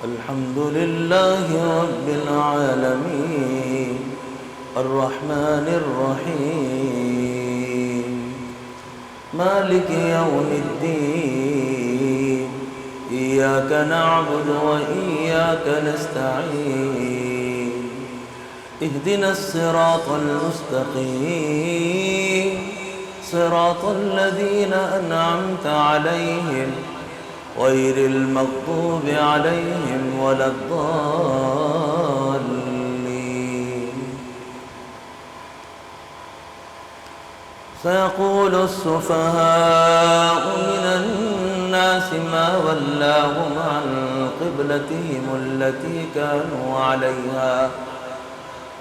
الحمد لله رب العالمين الرحمن الرحيم مالك يوم الدين إياك نعبد وإياك نستعين اهدنا الصراط المستقيم صراط الذين أنعمت عليهم غير المغضوب عليهم ولا الضالين. سيقول السفهاء من الناس ما ولاهم عن قبلتهم التي كانوا عليها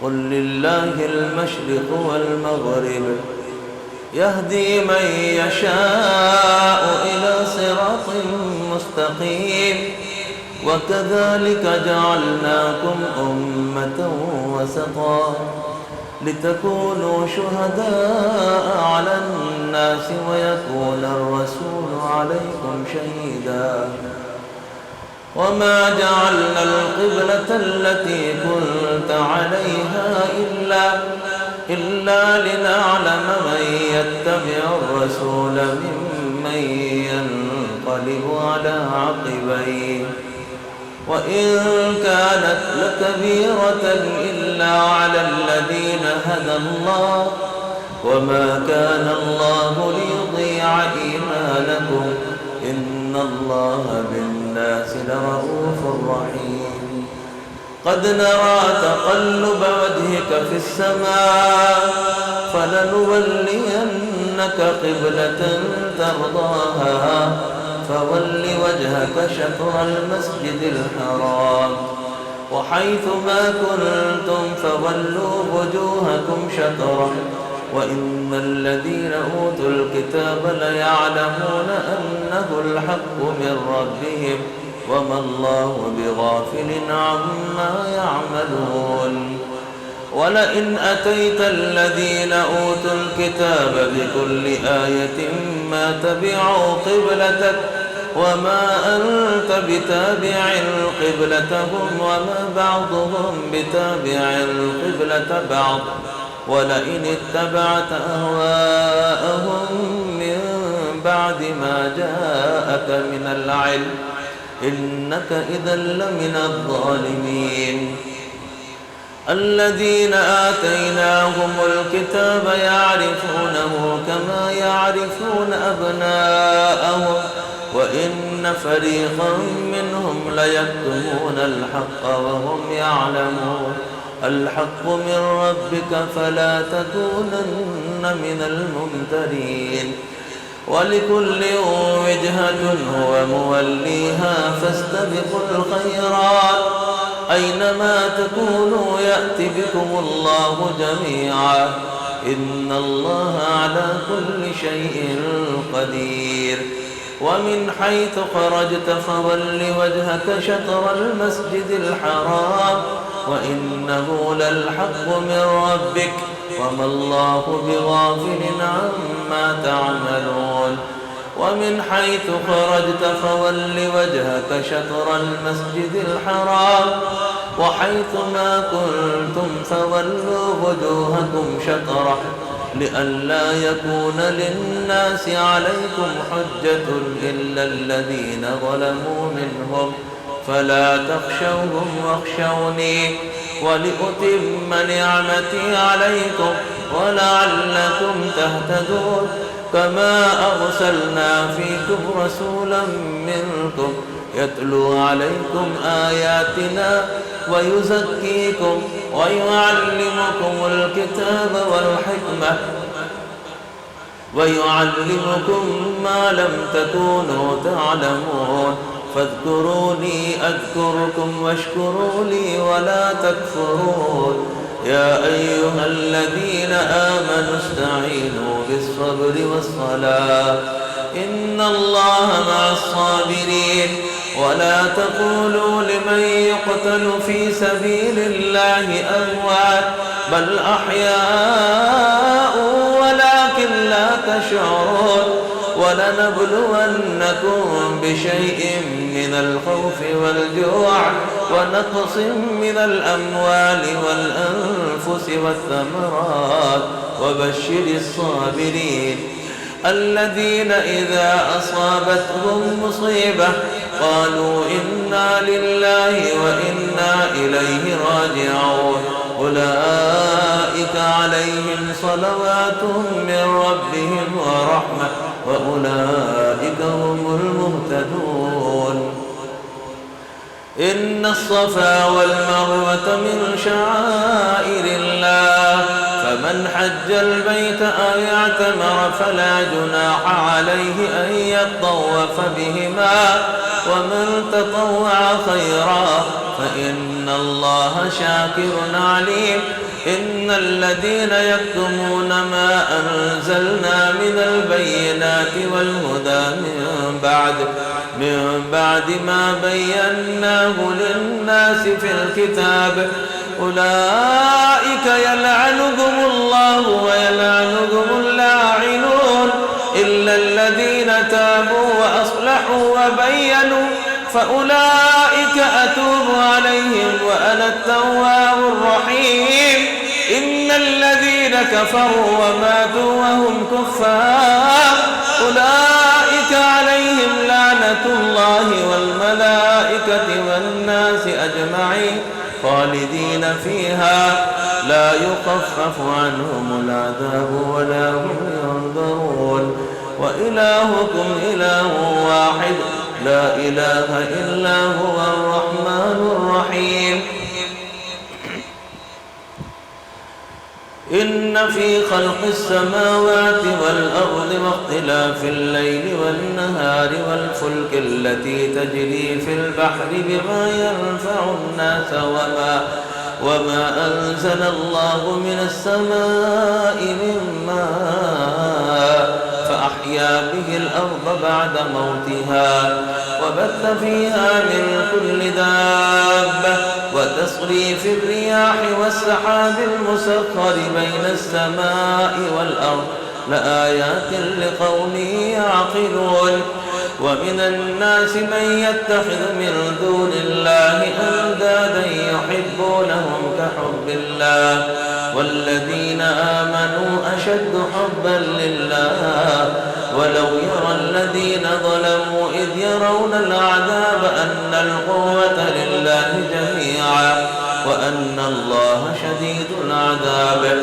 قل لله المشرق والمغرب يهدي من يشاء إلى صراط مستقيم وكذلك جعلناكم أمة وسطا لتكونوا شهداء على الناس ويكون الرسول عليكم شهيدا وما جعلنا القبلة التي كنت عليها إلا لنعلم من يتبع الرسول ممن ينقلب على عقبيه وإن كانت لكبيرة إلا على الذين هدى الله وما كان الله ليضيع إيمانكم إن الله بالناس لرؤوف رحيم قد نرى تقلب وجهك في السماء فلنولينك قبلة ترضاها فول وجهك شطر المسجد الحرام وحيث ما كنتم فولوا وجوهكم شطره وإن الذين أوتوا الكتاب ليعلمون أنه الحق من ربهم وما الله بغافل عما يعملون ولئن أتيت الذين أوتوا الكتاب بكل آية ما تبعوا قبلتك وما أنت بتابع قبلتهم وما بعضهم بتابع قبلة بعض ولئن اتبعت أهواءهم من بعد ما جاءك من العلم إنك إذا لمن الظالمين الذين آتيناهم الكتاب يعرفونه كما يعرفون أبناءهم وإن فريقا منهم ليكتمون الحق وهم يعلمون الحق من ربك فلا تكونن من الممترين ولكل وجهة هو موليها فاستبقوا الخيرات أينما تكونوا يأت بكم الله جميعا إن الله على كل شيء قدير ومن حيث خرجت فول وجهك شطر المسجد الحرام وإنه للحق من ربك وما الله بغافل عما تعملون ومن حيث خرجت فول وجهك شطر المسجد الحرام وحيث ما كنتم فولوا وجوهكم شطره لئلا يكون للناس عليكم حجة إلا الذين ظلموا منهم فلا تخشوهم واخشوني ولأتم نعمتي عليكم ولعلكم تهتدون كما أرسلنا فيكم رسولا منكم يتلو عليكم آياتنا ويزكيكم ويعلمكم الكتاب والحكمة ويعلمكم ما لم تكونوا تعلمون فاذكروني أذكركم واشكروا لي ولا تكفرون يا أيها الذين آمنوا استعينوا بالصبر والصلاة إن الله مع الصابرين ولا تقولوا لمن يقتل في سبيل الله أموات بل أحياء ولكن لا تشعرون ولنبلونكم بشيء من الخوف والجوع ونقص من الأموال والأنفس والثمرات وبشر الصابرين الذين إذا أصابتهم مصيبة قالوا إنا لله وإنا إليه راجعون أولئك عليهم صلوات من ربهم ورحمة وأولئك هم المهتدون إن الصفا والمروة من شعائر الله فمن حج البيت أو اعتمر فلا جناح عليه أن يطوف بهما ومن تطوع خيرا فإن الله شاكر عليم إن الذين يكتمون ما أنزلنا من البينات والهدى من بعد ما بيناه للناس في الكتاب أولئك يلعنهم الله ويلعنهم اللاعنون إلا الذين تابوا وأصلحوا وبينوا فأولئك أتوب عليهم وأنا التواب الرحيم إن الذين كفروا وماتوا وهم كفار أولئك عليهم لعنة الله والملائكة والناس أجمعين خالدين فيها لا يخفف عنهم العذاب ولا هم ينظرون وإلهكم إله واحد لا إله إلا هو الرحمن الرحيم إن في خلق السماوات والأرض واختلاف الليل والنهار والفلك التي تجري في البحر بما ينفع الناس وما أنزل الله من السماء من ماء فأحيا به الأرض بعد موتها وبث فيها من كل دابة وتصريف الرياح والسحاب المسخر بين السماء والأرض لآيات لقوم يعقلون ومن الناس من يتخذ من دون الله أندادا يحبونهم كحب الله والذين آمنوا أشد حبا لله ولو يرى الذين ظلموا إذ يرون العذاب أن القوة لله جميعا وأن الله شديد العذاب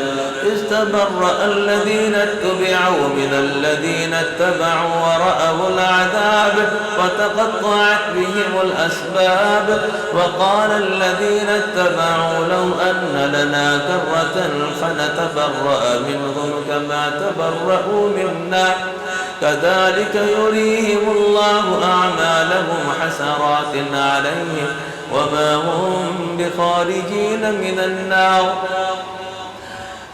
استبرأ الذين اتبعوا من الذين اتبعوا ورأوا العذاب وتقطعت بهم الأسباب وقال الذين اتبعوا لو أن لنا كرة فنتبرأ منهم كما تبرأوا منا كذلك يريهم الله أعمالهم حسرات عليهم وما هم بخارجين من النار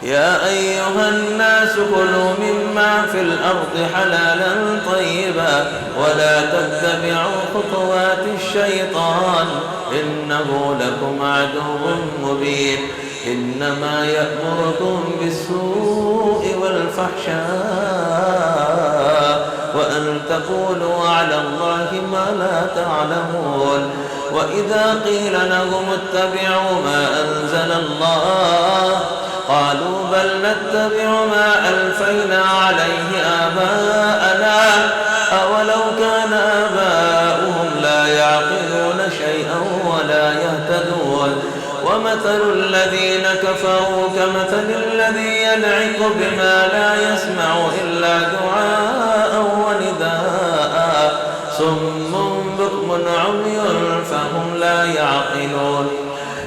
يا أيها الناس كلوا مما في الأرض حلالا طيبا ولا تتبعوا خطوات الشيطان إنه لكم عدو مبين إنما يأمركم بالسوء والفحشاء وأن تقولوا على الله ما لا تعلمون وإذا قيل لهم اتبعوا ما أنزل الله قالوا بل نتبع ما ألفينا عليه آباءنا أولو كان آباؤهم لا يعقلون شيئا ولا يهتدون ومثل الذين كفروا كمثل الذي ينعق بما لا يسمع إلا دعاء ونداء صم بكم عمي فهم لا يعقلون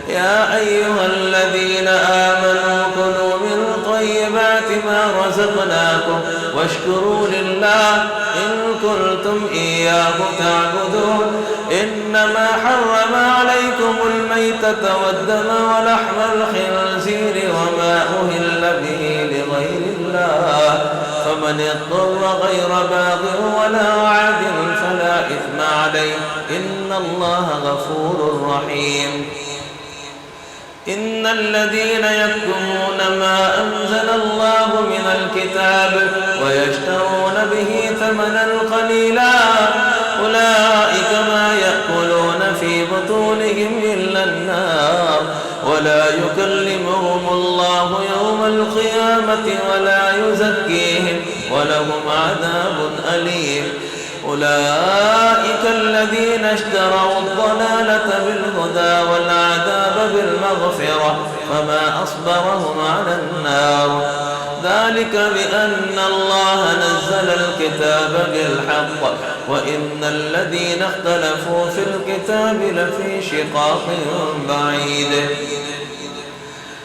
يا أيها الذين آمنوا كلوا من طيبات ما رزقناكم واشكروا لله إن كنتم إياه تعبدون إنما حرم عليكم الميتة والدم ولحم الخنزير وما أهل به لغير الله فمن اضطر غير باغ ولا عاد فلا إثم عليه إن الله غفور رحيم إن الذين يكتمون ما أنزل الله من الكتاب ويشترون به ثمنا قليلا أولئك ما يأكلون في بطونهم إلا النار ولا يكلمهم الله يوم القيامة ولا يزكيهم ولهم عذاب أليم أولئك الذين اشتروا الضلالة بالهدى والعذاب بالمغفرة فما أصبرهم على النار ذلك بأن الله نزل الكتاب بالحق وإن الذين اختلفوا في الكتاب لفي شقاق بعيد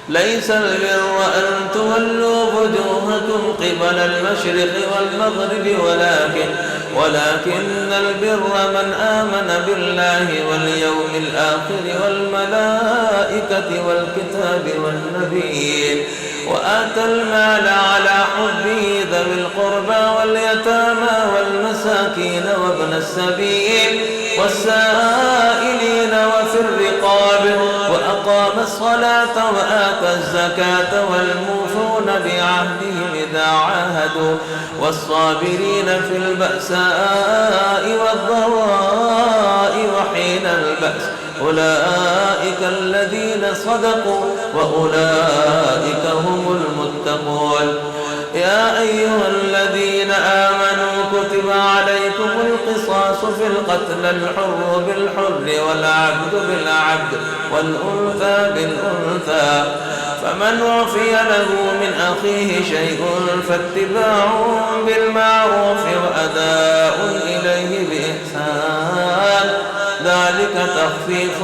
ليس البر أن تولوا وجوهكم قبل المشرق والمغرب ولكن البر من آمن بالله واليوم الآخر والملائكة والكتاب والنبيين وآتى المال على حبه ذوي القربى واليتامى والمساكين وابن السبيل والسائلين وفي الرقاب وأقام الصلاة وآتى الزكاة والموفون بعهدهم إذا عاهدوا والصابرين في البأساء والضراء وحين البأس أولئك الذين صدقوا وأولئك هم المتقون يا أيها الذين آمنوا كتب عليكم القصاص في القتل الحر بالحر والعبد بالعبد والأنثى بالأنثى فمن عفي له من أخيه شيء فاتباع بالمعروف وأداء إليه بإحسان ذلك تخفيف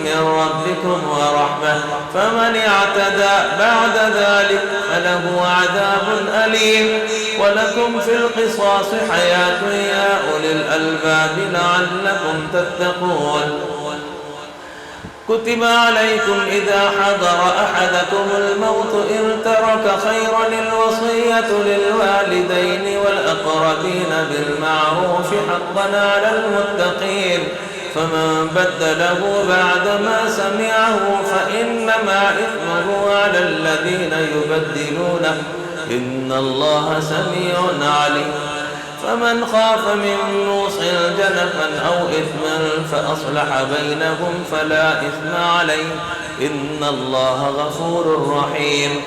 من ربكم ورحمة فمن اعتدى بعد ذلك فله عذاب أليم ولكم في القصاص حياة يا أولي الألباب لعلكم تتقون كتب عليكم إذا حضر أحدكم الموت إن ترك خيرا الوصية للوالدين والأقربين بالمعروف حقا على المتقين فمن بدله بعدما سمعه فإنما إثمه على الذين يبدلونه إن الله سميع عليم فمن خاف من موص جنفا أو إثما فأصلح بينهم فلا إثم عليه إن الله غفور رحيم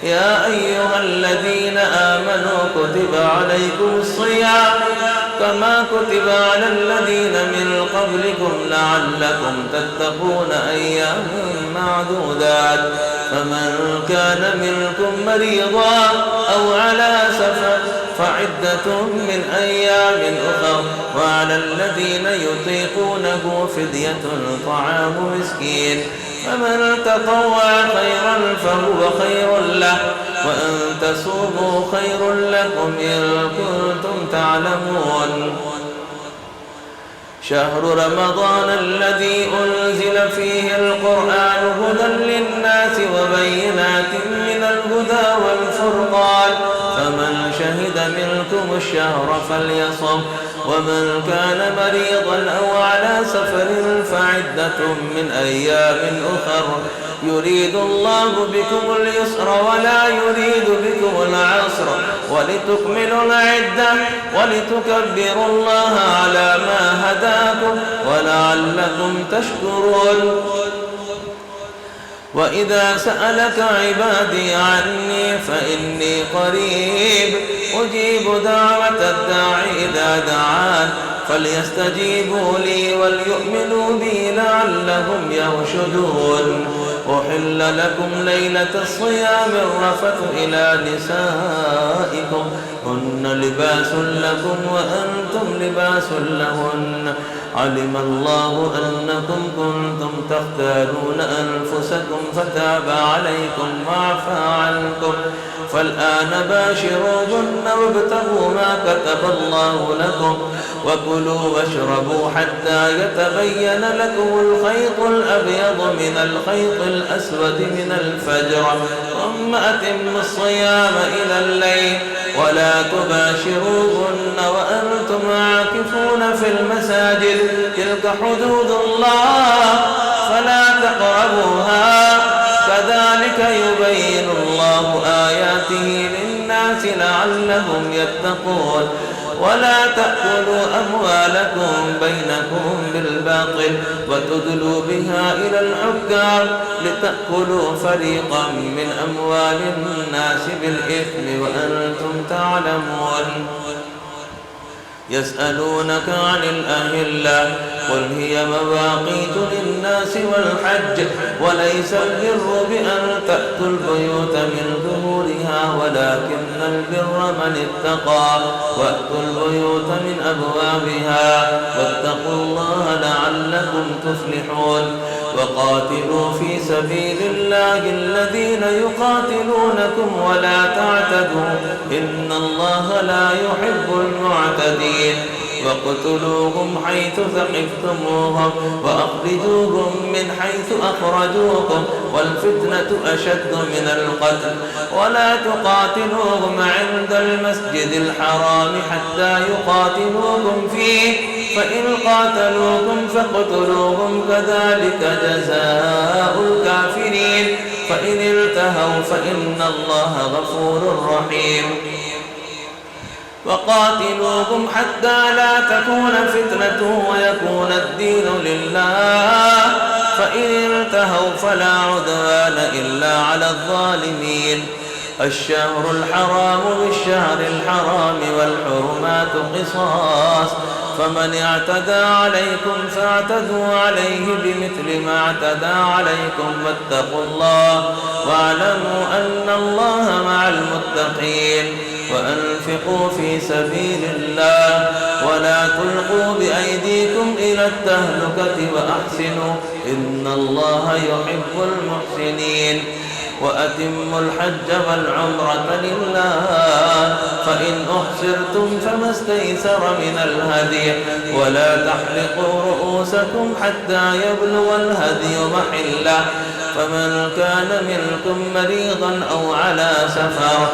يا أيها الذين آمنوا كتب عليكم الصيام كما كتب على الذين من قبلكم لعلكم تتقون أيام معدودات فمن كان منكم مريضا أو على سفر فعدة من أيام أخر وعلى الذين يطيقونه فدية طعام مسكين فمن تطوع خيرا فهو خير له وأن تصوموا خير لكم إن كنتم تعلمون شهر رمضان الذي أنزل فيه القرآن هدى للناس وبينات من الهدى والفرقان فمن شهد منكم الشهر فليصم ومن كان مريضا أو على سفر فعدة من أيام أخر يريد الله بكم اليسر ولا يريد بكم العسر ولتكملوا العدة ولتكبروا الله على ما هداكم ولعلكم تشكرون وإذا سألك عبادي عني فإني قريب أجيب دعوة الداعي إذا دعان فليستجيبوا لي وليؤمنوا بي لعلهم يرشدون أحل لكم ليلة الصيام الرفث إلى نسائكم هن لباس لكم وأنتم لباس لهن علم الله أنكم كنتم تختارون أنفسكم فتاب عليكم وعفى عنكم فالآن باشروهن وابتغوا ما كتب الله لكم وكلوا واشربوا حتى يتبين لكم الخيط الأبيض من الخيط الأسود من الفجر ثم أتموا الصيام إلى الليل ولا تباشروهن وأنتم عاكفون في المساجد تلك حدود الله فلا تقربوها آياته للناس لعلهم يتقون ولا تأكلوا أموالكم بينكم بالباطل وتدلوا بها إلى الحكام لتأكلوا فريقا من أموال الناس بالإثم وأنتم تعلمون. يسألونك عن الأهلة قل هي مواقيت للناس والحج وليس البر بأن تأتوا البيوت من ظهورها ولكن البر من اتقى وأتوا البيوت من أبوابها واتقوا الله لعلكم تفلحون. وقاتلوا في سبيل الله الذين يقاتلونكم ولا تعتدوا إن الله لا يحب المعتدين. واقتلوهم حيث ثقفتموهم وأخرجوهم من حيث أخرجوكم والفتنة أشد من القتل ولا تقاتلوهم عند المسجد الحرام حتى يقاتلوكم فيه فإن قاتلوكم فاقتلوهم كذلك جزاء الكافرين فإن انتهوا فإن الله غفور رحيم. وقاتلوهم حتى لا تكون فتنة ويكون الدين لله فإن انتهوا فلا عدوان إلا على الظالمين. الشهر الحرام بالشهر الحرام والحرمات قصاص فمن اعتدى عليكم فاعتدوا عليه بمثل ما اعتدى عليكم واتقوا الله واعلموا أن الله مع المتقين. وأنفقوا في سبيل الله ولا تلقوا بأيديكم إلى التهلكة وأحسنوا إن الله يحب المحسنين. وأتموا الحج والعمرة لله فإن أحصرتم فما استيسر من الهدي ولا تحلقوا رؤوسكم حتى يبلغ الهدي محله فمن كان منكم مريضا أو على سفر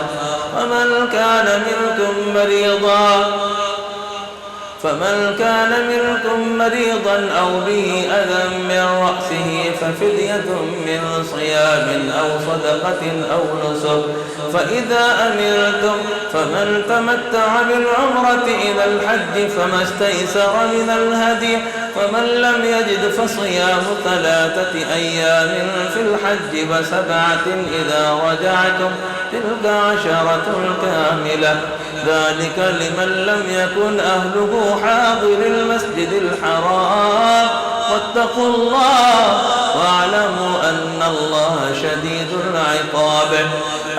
فمن كان منكم مريضا أو به أذى من رأسه ففدية من صيام أو صدقة أو نسك فإذا أمنتم فمن تمتع بالعمرة إلى الحج فما استيسر من الهدي فمن لم يجد فصيام 3 أيام في الحج و7 إذا رجعتم تلك 10 كاملة ذلك لمن لم يكن أهله حاضر المسجد الحرام واتقوا الله واعلموا أن الله شديد العقاب.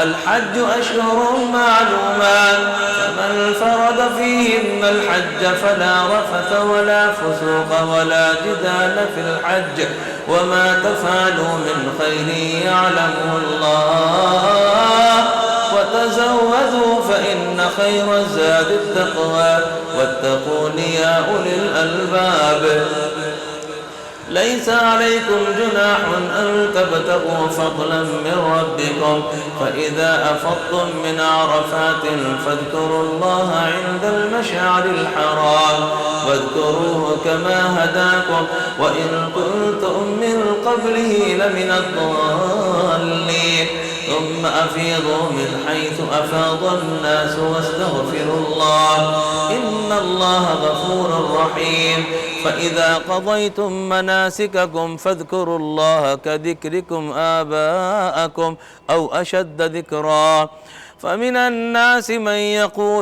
الحج أشهر معلومات فمن فرض فيهن الحج فلا رفث ولا فسوق ولا جدال في الحج وما تفعلوا من خير يعلمه الله وتزودوا فإن خير الزاد التقوى واتقون يا أولي الألباب. ليس عليكم جناح أن تبتغوا فضلا من ربكم فإذا أفضتم من عرفات فاذكروا الله عند المشعر الحرام واذكروه كما هداكم وإن كنتم من قبله لمن الضالين ثم أفيضوا من حيث أفاض الناس واستغفروا الله إن الله غفور رحيم. فإذا قضيتم مناسككم فاذكروا الله كذكركم آباءكم أو أشد ذكرا فمن الناس من يقول